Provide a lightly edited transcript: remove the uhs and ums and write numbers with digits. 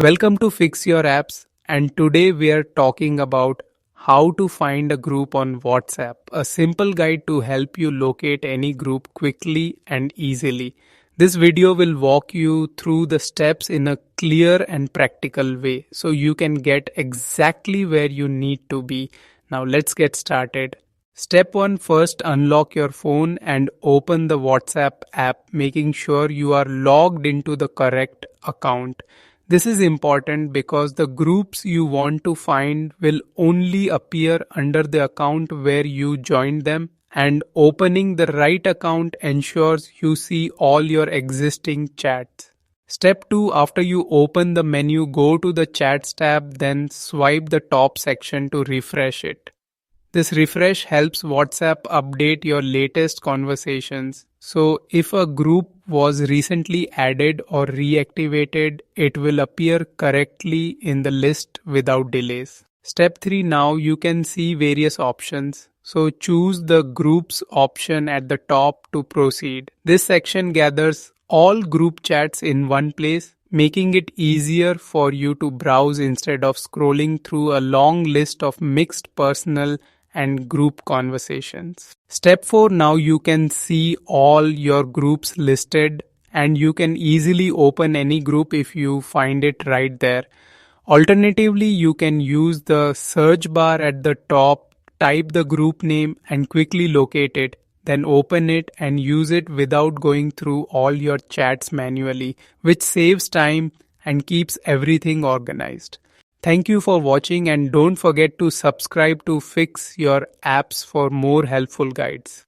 Welcome to Fix Your Apps, and today we are talking about how to find a group on WhatsApp, a simple guide to help you locate any group quickly and easily. This video will walk you through the steps in a clear and practical way so you can get exactly where you need to be. Now let's get started. Step 1. First, unlock your phone and open the WhatsApp app, making sure you are logged into the correct account. This is important because the groups you want to find will only appear under the account where you joined them, and opening the right account ensures you see all your existing chats. Step 2. After you open the menu, go to the Chats tab, then swipe the top section to refresh it. This refresh helps WhatsApp update your latest conversations. So if a group was recently added or reactivated, it will appear correctly in the list without delays. Step 3. Now you can see various options. So choose the groups option at the top to proceed. This section gathers all group chats in one place, making it easier for you to browse instead of scrolling through a long list of mixed personal and group conversations. Step 4. Now you can see all your groups listed, and you can easily open any group if you find it right there. Alternatively, you can use the search bar at the top, type the group name and quickly locate it, then open it and use it without going through all your chats manually, which saves time and keeps everything organized. Thank you for watching, and don't forget to subscribe to Fix Your Apps for more helpful guides.